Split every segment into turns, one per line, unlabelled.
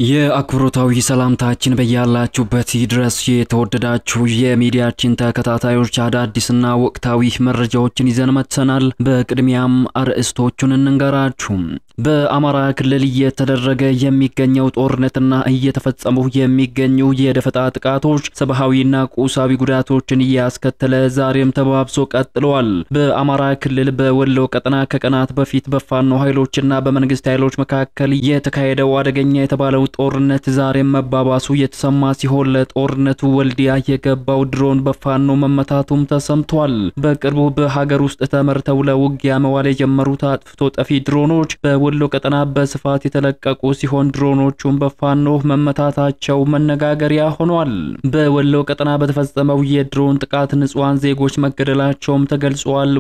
የአክብሮታዊ ሰላምታችን በያላችሁበት ድረስ የተወደዳችሁ የሚዲያችን ተከታታዮች አዳዲስና ወቅታዊ መረጃዎችን ይዘን መጥተናል። በቅድሚያም አርዕስቶቹን እንንገራችሁ። በአማራ ክልል እየተደረገ የሚገኘው ጦርነትና እየተፈጸሙ የሚገኙ የደፈጣ ጥቃቶች ሰብአዊና ቁሳዊ ጉዳቶችን ያስከተለ ዛሬም ተባብሶ ቀጥሏል። በአማራ ክልል በወሎ ቀጠና ከቀናት በፊት በፋኖ ኃይሎችና በመንግስት ኃይሎች መካከል የተካሄደው አደገኛ የተባለው ጦርነት ዛሬም መባባሱ የተሰማ ሲሆን ለጦርነቱ ወልዲያ የገባው ድሮን በፋኖ መመታቱም ተሰምቷል። በቅርቡ በሀገር ውስጥ ተመርተው ለውጊያ መዋል የጀመሩት አጥፍቶ ጠፊ ድሮኖች በወሎ ቀጠና በስፋት የተለቀቁ ሲሆን ድሮኖቹም በፋኖ መመታታቸው መነጋገሪያ ሆኗል። በወሎ ቀጠና በተፈጸመው የድሮን ጥቃት ንጹሃን ዜጎች መገደላቸውም ተገልጿል።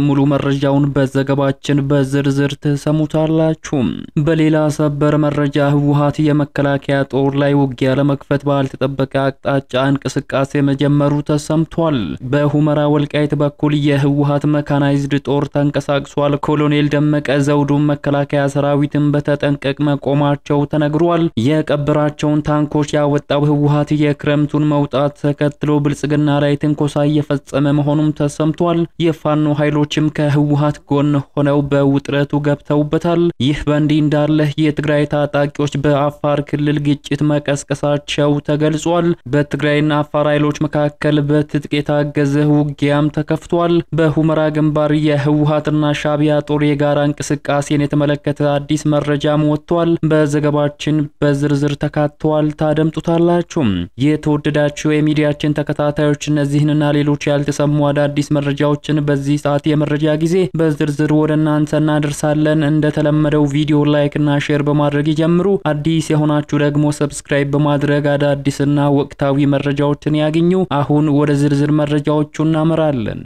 ሙሉ መረጃውን በዘገባችን በዝርዝር ተሰሙታላችሁ። በሌላ ሰበር መረጃ ህወሓት የመከላከያ ጦር ላይ ውጊያ ለመክፈት ባልተጠበቀ አቅጣጫ እንቅስቃሴ መጀመሩ ተሰምቷል። በሁመራ ወልቃይት በኩል የህወሓት መካናይዝድ ጦር ተንቀሳቅሷል። ኮሎኔል ደመቀ ዘውዱ መከላከያ ሰራዊትን በተጠንቀቅ መቆማቸው ተነግሯል። የቀበራቸውን ታንኮች ያወጣው ህወሓት የክረምቱን መውጣት ተከትሎ ብልጽግና ላይ ትንኮሳ እየፈጸመ መሆኑም ተሰምቷል። የፋኖ ኃይሎችም ከህወሓት ጎን ሆነው በውጥረቱ ገብተውበታል። ይህ በእንዲህ እንዳለ የትግራይ ታጣቂዎች በአፋር ክልል ግጭት መቀስቀሳቸው ተገልጿል። በትግራይና አፋር ኃይሎች መካከል በትጥቅ የታገዘ ውጊያም ተከፍቷል። በሁመራ ግንባር የህወሓትና ሻቢያ ጦር የጋራ እንቅስቃሴን የተመለከተ አዲስ መረጃም ወጥቷል። በዘገባችን በዝርዝር ተካቷል፣ ታደምጡታላችሁ። የተወደዳችሁ የሚዲያችን ተከታታዮች እነዚህንና ሌሎች ያልተሰሙ አዳዲስ መረጃዎችን በዚህ ሰዓት የመረጃ ጊዜ በዝርዝር ወደ እናንተ እናደርሳለን። እንደተለመደው ቪዲዮ ላይክ እና ሼር በማድረግ ይጀምሩ። አዲስ የሆናችሁ ደግሞ ሰብስክራይብ በማድረግ አዳዲስና ወቅታዊ መረጃዎችን ያገኙ። አሁን ወደ ዝርዝር መረጃዎቹ እናመራለን።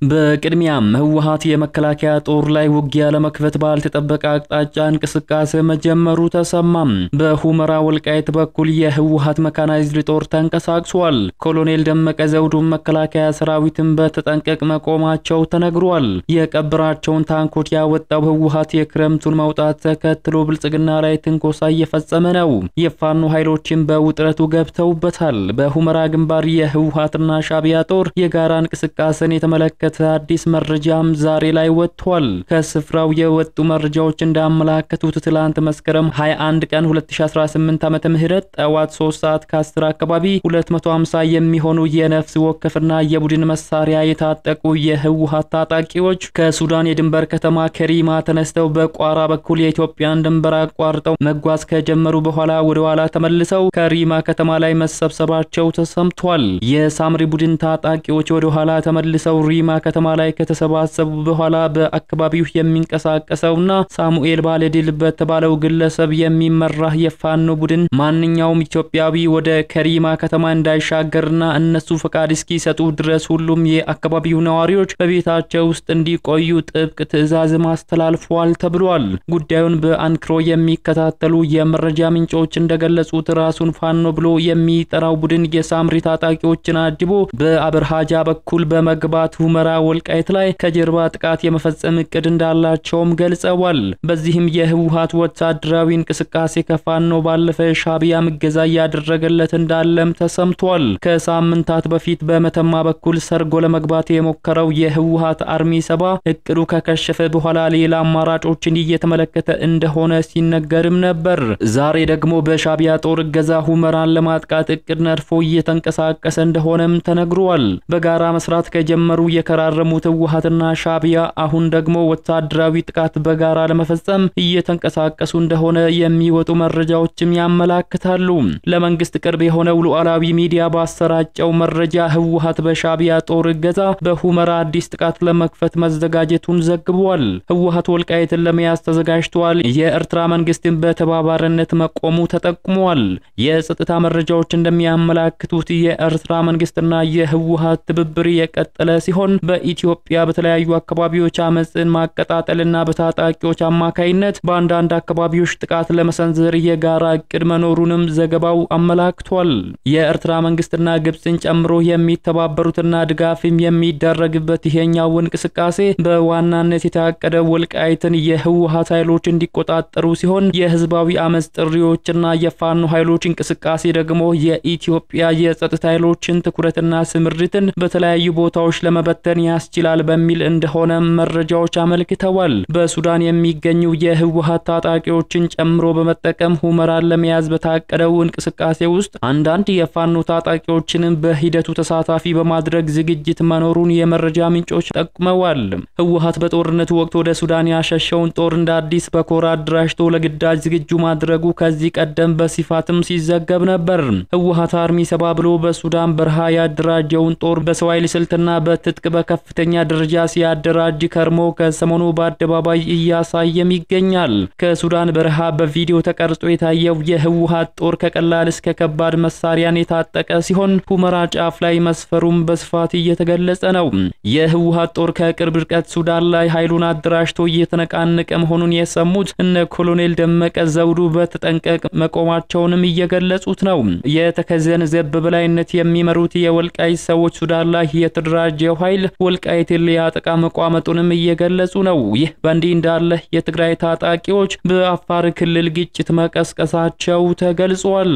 በቅድሚያም ህወሓት የመከላከያ ጦር ላይ ውጊያ ለመክፈት ባልተጠበቀ አቅጣጫ እንቅስቃሴ መጀመሩ ተሰማም። በሁመራ ወልቃይት በኩል የህወሓት መካናይዝድ ጦር ተንቀሳቅሷል። ኮሎኔል ደመቀ ዘውዱ መከላከያ ሰራዊትን በተጠንቀቅ መቆማቸው ተነግሯል። የቀበራቸውን ታንኮች ያወጣው ህወሓት የክረምቱን መውጣት ተከትሎ ብልጽግና ላይ ትንኮሳ እየፈጸመ ነው። የፋኖ ኃይሎችም በውጥረቱ ገብተውበታል። በሁመራ ግንባር የህወሓትና ሻቢያ ጦር የጋራ እንቅስቃሴን የተመለከተ አዲስ መረጃም ዛሬ ላይ ወጥቷል። ከስፍራው የወጡ መረጃዎች እንዳመላከቱት ትላንት መስከረም 21 ቀን 2018 ዓመተ ምህረት ጠዋት 3 ሰዓት ከ10 አካባቢ 250 የሚሆኑ የነፍስ ወከፍና የቡድን መሳሪያ የታጠቁ የህወሓት ታጣቂዎች ከሱዳን የድንበር ከተማ ከሪማ ተነስተው በቋራ በኩል የኢትዮጵያን ድንበር አቋርጠው መጓዝ ከጀመሩ በኋላ ወደ ኋላ ተመልሰው ከሪማ ከተማ ላይ መሰብሰባቸው ተሰምቷል። የሳምሪ ቡድን ታጣቂዎች ወደ ኋላ ተመልሰው ሪማ ከተማ ላይ ከተሰባሰቡ በኋላ በአካባቢው የሚንቀሳቀሰውና ሳሙኤል ባለድል በተባለው ግለሰብ የሚመራ የፋኖ ቡድን ማንኛውም ኢትዮጵያዊ ወደ ከሪማ ከተማ እንዳይሻገርና እነሱ ፈቃድ እስኪሰጡ ድረስ ሁሉም የአካባቢው ነዋሪዎች በቤታቸው ውስጥ እንዲቆዩ ጥብቅ ትዕዛዝ ማስተላለፏል ተብሏል። ጉዳዩን በአንክሮ የሚከታተሉ የመረጃ ምንጮች እንደገለጹት ራሱን ፋኖ ብሎ የሚጠራው ቡድን የሳምሪ ታጣቂዎችን አጅቦ በአብርሃጃ በኩል በመግባት ሁመራ ወልቃይት ላይ ከጀርባ ጥቃት የመፈጸም እቅድ እንዳላቸውም ገልጸዋል። በዚህም የህወሓት ወታደራዊ እንቅስቃሴ ከፋኖ ባለፈ ሻቢያ ምገዛ ያደረገለት እንዳለም ተሰምቷል። ከሳምንታት በፊት በመተማ በኩል ሰርጎ ለመግባት የሞከረው የህወሓት አርሚ 7 እቅዱ ከከሸፈ በኋላ ሌላ አማራጮችን እየተመለከተ እንደሆነ ሲነገርም ነበር። ዛሬ ደግሞ በሻቢያ ጦር እገዛ ሁመራን ለማጥቃት እቅድ ነድፎ እየተንቀሳቀሰ እንደሆነም ተነግሯል። በጋራ መስራት ከጀመሩ የከራረሙት ህወሓትና ሻቢያ አሁን ደግሞ ወታደራዊ ጥቃት በጋራ ለመፈጸም እየተንቀሳቀሱ እንደሆነ የሚወጡ መረጃዎችም ያመላክታሉ። ለመንግስት ቅርብ የሆነው ሉዓላዊ ሚዲያ ባሰራጨው መረጃ ህወሓት በሻቢያ ጦር እገዛ በሁመራ አዲስ ጥቃት ለመክፈት መዘጋጀቱን ዘግቧል። ህወሓት ወልቃይትን ለመያዝ ተዘጋጅቷል። የኤርትራ መንግስትን በተባባሪነት መቆሙ ተጠቁሟል። የጸጥታ መረጃዎች እንደሚያመላክቱት የኤርትራ መንግስትና የህወሓት ትብብር የቀጠለ ሲሆን በኢትዮጵያ በተለያዩ አካባቢዎች አመጽን ማቀጣጠልና በታጣቂዎች አማካይነት በአንዳንድ አካባቢዎች ጥቃት ለመሰንዘር የጋራ እቅድ መኖሩንም ዘገባው አመላክቷል። የኤርትራ መንግስትና ግብጽን ጨምሮ የሚተባበሩትና ድጋፍም የሚደረግበት ይሄኛው እንቅስቃሴ በዋናነት የታቀደው ወልቃይትን የህወሓት ኃይሎች እንዲቆጣጠሩ ሲሆን የህዝባዊ አመጽ ጥሪዎችና የፋኖ ኃይሎች እንቅስቃሴ ደግሞ የኢትዮጵያ የጸጥታ ኃይሎችን ትኩረትና ስምሪትን በተለያዩ ቦታዎች ለመበተን ያስችላል በሚል እንደሆነ መረጃዎች አመልክተዋል። በሱዳን የሚገኙ የህወሓት ታጣቂዎችን ጨምሮ በመጠቀም ሁመራን ለመያዝ በታቀደው እንቅስቃሴ ውስጥ አንዳንድ የፋኖ ታጣቂዎችን በሂደቱ ተሳታፊ በማድረግ ዝግጅት መኖሩን የመረጃ ምንጮች ጠቁመዋል። ህወሓት በጦርነቱ ወቅት ወደ ሱዳን ያሸሸውን ጦር እንደ አዲስ በኮር አድራጅቶ ለግዳጅ ዝግጁ ማድረጉ ከዚህ ቀደም በስፋትም ሲዘገብ ነበር። ህወሓት አርሚ 70 ብሎ በሱዳን በረሃ ያደራጀውን ጦር በሰው ኃይል ስልትና በትጥቅ በከፍተኛ ደረጃ ሲያደራጅ ከርሞ ከሰሞኑ በአደባባይ እያሳየም ይገኛል። ከሱዳን በረሃ በቪዲዮ ተቀርጾ የታየው የህወሓት ጦር ከቀላል እስከ ከባድ መሳሪያን የታጠቀ ሲሆን ሁመራ ጫፍ ላይ መስፈሩም በስፋት እየተገለጸ ነው። የህወሓት ጦር ከቅርብ ርቀት ሱዳን ላይ ኃይሉን አደራጅቶ እየተነቃነቀ መሆኑን የሰሙት እነ ኮሎኔል ደመቀ ዘውዱ በተጠንቀቅ መቆማቸውንም እየገለጹት ነው። የተከዘን ዘብ በላይነት የሚመሩት የወልቃይት ሰዎች ሱዳን ላይ የተደራጀው ኃይል ወልቃይትን ሊያጠቃ መቋመጡንም እየገለጹ ነው። ይህ በእንዲህ እንዳለ የትግራይ ታጣቂዎች በአፋር ክልል ግጭት መቀስቀሳቸው ተገልጿል።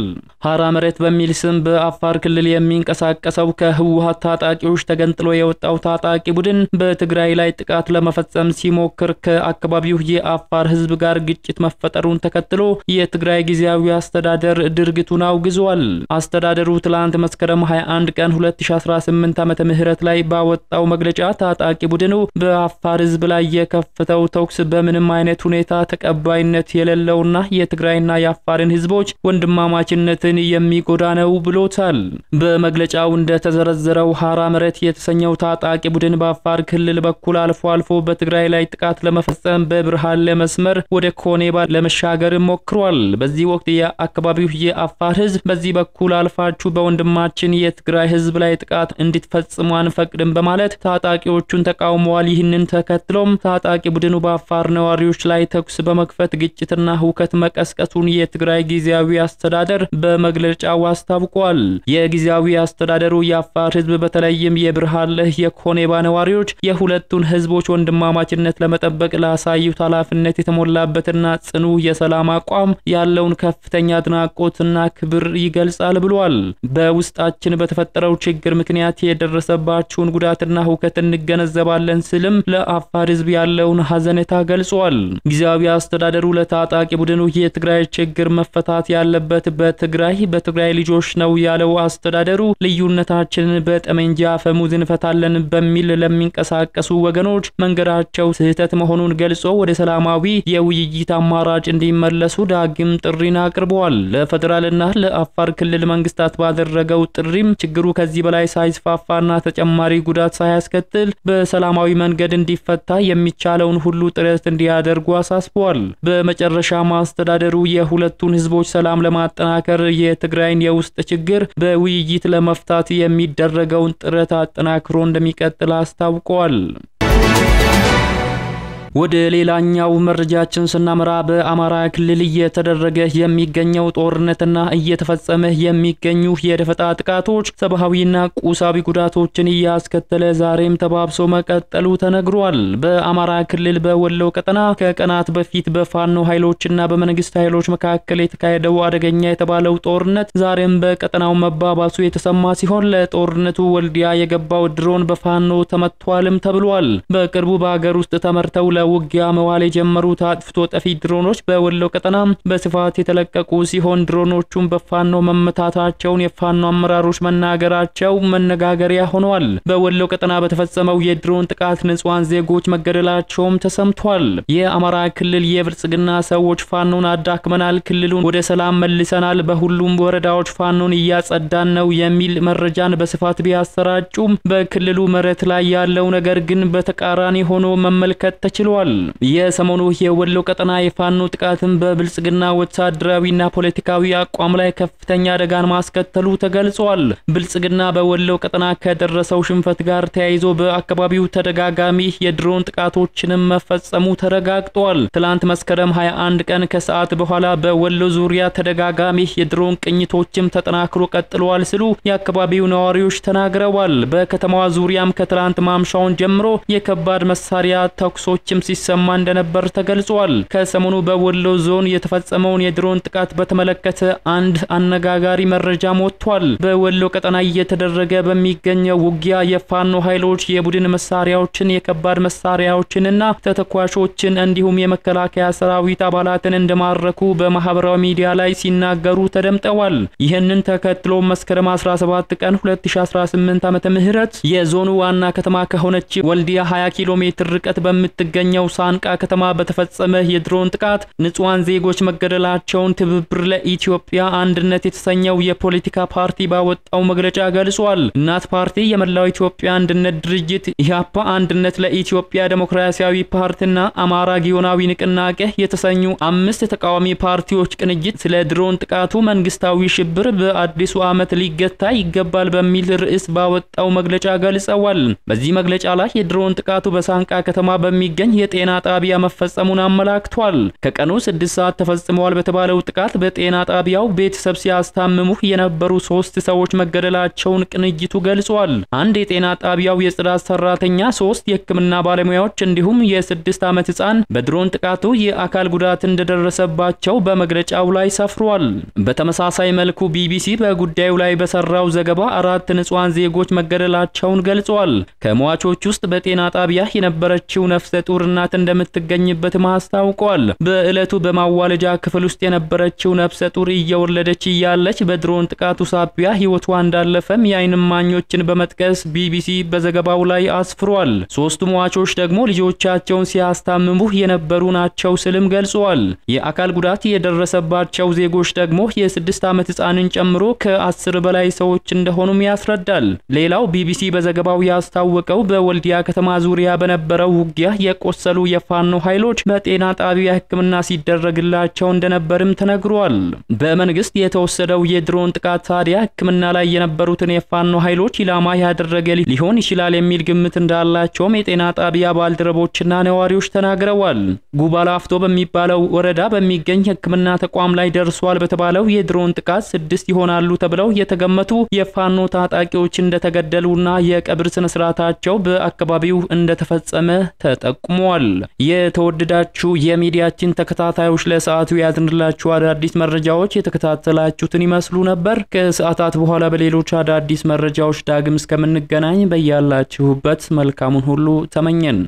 ሐራ መሬት በሚል ስም በአፋር ክልል የሚንቀሳቀሰው ከህወሓት ታጣቂዎች ተገንጥሎ የወጣው ታጣቂ ቡድን በትግራይ ላይ ጥቃት ለመፈጸም ሲሞክር ከአካባቢው የአፋር ህዝብ ጋር ግጭት መፈጠሩን ተከትሎ የትግራይ ጊዜያዊ አስተዳደር ድርጊቱን አውግዟል። አስተዳደሩ ትላንት መስከረም 21 ቀን 2018 ዓመተ ምህረት ላይ ባወጣው መግለጫ ታጣቂ ቡድኑ በአፋር ህዝብ ላይ የከፈተው ተኩስ በምንም አይነት ሁኔታ ተቀባይነት የሌለውና የትግራይና የአፋርን ህዝቦች ወንድማማችነትን የሚጎዳ ነው ብሎታል። በመግለጫው እንደተዘረዘረው ሐራ መሬት የተሰኘው ታጣቂ ቡድን በአፋር ክልል በኩል አልፎ በትግራይ ላይ ጥቃት ለመፈጸም በብርሃን ለመስመር ወደ ኮኔባ ለመሻገር ሞክሯል። በዚህ ወቅት የአካባቢው የአፋር ህዝብ በዚህ በኩል አልፋችሁ በወንድማችን የትግራይ ህዝብ ላይ ጥቃት እንድትፈጽሙ አንፈቅድም በማለት ታጣቂዎቹን ተቃውመዋል። ይህንን ተከትሎም ታጣቂ ቡድኑ በአፋር ነዋሪዎች ላይ ተኩስ በመክፈት ግጭትና ሁከት መቀስቀሱን የትግራይ ጊዜያዊ አስተዳደር በመግለጫው አስታውቋል። የጊዜያዊ አስተዳደሩ የአፋር ህዝብ በተለይም የብርሃንለህ የኮኔባ ነዋሪዎች የሁለቱን ህዝቦች ወንድማማችነት ለመጠበቅ ላሳዩት ኃላፊነት የተሞላበትና ጽኑ የሰላም አቋም ያለውን ከፍተኛ አድናቆትና ክብር ይገልጻል ብሏል። በውስጣችን በተፈጠረው ችግር ምክንያት የደረሰባቸውን ጉዳትና ሁከት እንገነዘባለን ስልም ለአፋር ህዝብ ያለውን ሐዘኔታ ገልጿል። ጊዜያዊ አስተዳደሩ ለታጣቂ ቡድኑ የትግራይ ችግር መፈታት ያለበት በትግራይ ልጆች ነው ያለው አስተዳደሩ ልዩነታችንን በጠመንጃ አፈሙዝ እንፈታለን በሚል ለሚንቀሳቀሱ ወገኖች መንገዳቸው ስህተት መሆኑን ገልጾ ወደ ሰላማዊ የውይይት አማራጭ እንዲመለሱ ዳግም ጥሪን አቅርበዋል። ለፌደራልና ለአፋር ክልል መንግስታት ባደረገው ጥሪም ችግሩ ከዚህ በላይ ሳይስፋፋና ተጨማሪ ጉዳት ሳያስከትል በሰላማዊ መንገድ እንዲፈታ የሚቻለውን ሁሉ ጥረት እንዲያደርጉ አሳስበዋል። በመጨረሻ አስተዳደሩ የሁለቱን ህዝቦች ሰላም ለማጠናከር የትግራይን የውስጥ ችግር በውይይት ለመፍታት የሚደረገውን ጥረት አጠናክሮ እንደሚቀጥል አስታውቀዋል። ወደ ሌላኛው መረጃችን ስናመራ በአማራ ክልል እየተደረገ የሚገኘው ጦርነትና እየተፈጸመ የሚገኙ የደፈጣ ጥቃቶች ሰብአዊና ቁሳዊ ጉዳቶችን እያስከተለ ዛሬም ተባብሶ መቀጠሉ ተነግሯል። በአማራ ክልል በወሎ ቀጠና ከቀናት በፊት በፋኖ ኃይሎችና በመንግስት ኃይሎች መካከል የተካሄደው አደገኛ የተባለው ጦርነት ዛሬም በቀጠናው መባባሱ የተሰማ ሲሆን ለጦርነቱ ወልዲያ የገባው ድሮን በፋኖ ተመቷልም ተብሏል። በቅርቡ በአገር ውስጥ ተመርተው ውጊያ መዋል የጀመሩት አጥፍቶ ጠፊ ድሮኖች በወሎ ቀጠና በስፋት የተለቀቁ ሲሆን ድሮኖቹም በፋኖ መመታታቸውን የፋኖ አመራሮች መናገራቸው መነጋገሪያ ሆኗል። በወሎ ቀጠና በተፈጸመው የድሮን ጥቃት ንጹሃን ዜጎች መገደላቸውም ተሰምቷል። የአማራ ክልል የብልጽግና ሰዎች ፋኖን አዳክመናል፣ ክልሉን ወደ ሰላም መልሰናል፣ በሁሉም ወረዳዎች ፋኖን እያጸዳን ነው የሚል መረጃን በስፋት ቢያሰራጩም በክልሉ መሬት ላይ ያለው ነገር ግን በተቃራኒ ሆኖ መመልከት ተችሏል። ተብሏል። የሰሞኑ የወሎ ቀጠና የፋኖ ጥቃትን በብልጽግና ወታደራዊና ፖለቲካዊ አቋም ላይ ከፍተኛ አደጋን ማስከተሉ ተገልጿል። ብልጽግና በወሎ ቀጠና ከደረሰው ሽንፈት ጋር ተያይዞ በአካባቢው ተደጋጋሚ የድሮን ጥቃቶችንም መፈጸሙ ተረጋግጧል። ትላንት መስከረም 21 ቀን ከሰዓት በኋላ በወሎ ዙሪያ ተደጋጋሚ የድሮን ቅኝቶችም ተጠናክሮ ቀጥለዋል ሲሉ የአካባቢው ነዋሪዎች ተናግረዋል። በከተማዋ ዙሪያም ከትላንት ማምሻውን ጀምሮ የከባድ መሳሪያ ተኩሶችም ሲሰማ እንደነበር ተገልጿል። ከሰሞኑ በወሎ ዞን የተፈጸመውን የድሮን ጥቃት በተመለከተ አንድ አነጋጋሪ መረጃ ወጥቷል። በወሎ ቀጠና እየተደረገ በሚገኘው ውጊያ የፋኖ ኃይሎች የቡድን መሳሪያዎችን የከባድ መሳሪያዎችንና ተተኳሾችን እንዲሁም የመከላከያ ሰራዊት አባላትን እንደማረኩ በማህበራዊ ሚዲያ ላይ ሲናገሩ ተደምጠዋል። ይህንን ተከትሎ መስከረም 17 ቀን 2018 ዓመተ ምህረት የዞኑ ዋና ከተማ ከሆነች ወልዲያ 20 ኪሎ ሜትር ርቀት በምትገኘው ሳንቃ ከተማ በተፈጸመ የድሮን ጥቃት ንጹሃን ዜጎች መገደላቸውን ትብብር ለኢትዮጵያ አንድነት የተሰኘው የፖለቲካ ፓርቲ ባወጣው መግለጫ ገልጿል። እናት ፓርቲ፣ የመላው ኢትዮጵያ አንድነት ድርጅት፣ ኢህአፓ፣ አንድነት ለኢትዮጵያ ዴሞክራሲያዊ ፓርቲና አማራ ጊዮናዊ ንቅናቄ የተሰኙ 5 ተቃዋሚ ፓርቲዎች ቅንጅት ስለ ድሮን ጥቃቱ መንግስታዊ ሽብር በአዲሱ ዓመት ሊገታ ይገባል በሚል ርዕስ ባወጣው መግለጫ ገልጸዋል። በዚህ መግለጫ ላይ የድሮን ጥቃቱ በሳንቃ ከተማ በሚገኝ የጤና ጣቢያ መፈጸሙን አመላክቷል። ከቀኑ 6 ሰዓት ተፈጽሟል በተባለው ጥቃት በጤና ጣቢያው ቤተሰብ ሲያስታምሙ የነበሩ 3 ሰዎች መገደላቸውን ቅንጅቱ ገልጿል። አንድ የጤና ጣቢያው የጽዳት ሰራተኛ፣ 3 የህክምና ባለሙያዎች እንዲሁም የ6 ዓመት ህፃን በድሮን ጥቃቱ የአካል ጉዳት እንደደረሰባቸው በመግለጫው ላይ ሰፍሯል። በተመሳሳይ መልኩ ቢቢሲ በጉዳዩ ላይ በሰራው ዘገባ 4 ንጹሃን ዜጎች መገደላቸውን ገልጿል። ከሟቾች ውስጥ በጤና ጣቢያ የነበረችው ነፍሰ ጡር እናት እንደምትገኝበት ማስታውቋል። በእለቱ በማዋለጃ ክፍል ውስጥ የነበረችው ነፍሰ ጡር እየወለደች እያለች በድሮን ጥቃቱ ሳቢያ ህይወቷ እንዳለፈም የዓይን እማኞችን በመጥቀስ ቢቢሲ በዘገባው ላይ አስፍሯል። 3 ሟቾች ደግሞ ልጆቻቸውን ሲያስታምሙ የነበሩ ናቸው ስልም ገልጿል። የአካል ጉዳት የደረሰባቸው ዜጎች ደግሞ የ6 ዓመት ህፃንን ጨምሮ ከ10 በላይ ሰዎች እንደሆኑም ያስረዳል። ሌላው ቢቢሲ በዘገባው ያስታወቀው በወልዲያ ከተማ ዙሪያ በነበረው ውጊያ የቆሰሉ የፋኖ ኃይሎች በጤና ጣቢያ ህክምና ሲደረግላቸው እንደነበርም ተነግሯል። በመንግስት የተወሰደው የድሮን ጥቃት ታዲያ ህክምና ላይ የነበሩትን የፋኖ ኃይሎች ኢላማ ያደረገ ሊሆን ይችላል የሚል ግምት እንዳላቸውም የጤና ጣቢያ ባልደረቦችና ነዋሪዎች ተናግረዋል። ጉባላፍቶ በሚባለው ወረዳ በሚገኝ ህክምና ተቋም ላይ ደርሷል በተባለው የድሮን ጥቃት 6 ይሆናሉ ተብለው የተገመቱ የፋኖ ታጣቂዎች እንደተገደሉና የቀብር ስነ ስርዓታቸው በአካባቢው እንደተፈጸመ ተጠቁሟል። የተወደዳችሁ የሚዲያችን ተከታታዮች ለሰዓቱ ያዝንላችሁ አዳዲስ መረጃዎች የተከታተላችሁትን ይመስሉ ነበር። ከሰዓታት በኋላ በሌሎች አዳዲስ መረጃዎች ዳግም እስከምንገናኝ በያላችሁበት መልካሙን ሁሉ ተመኘን።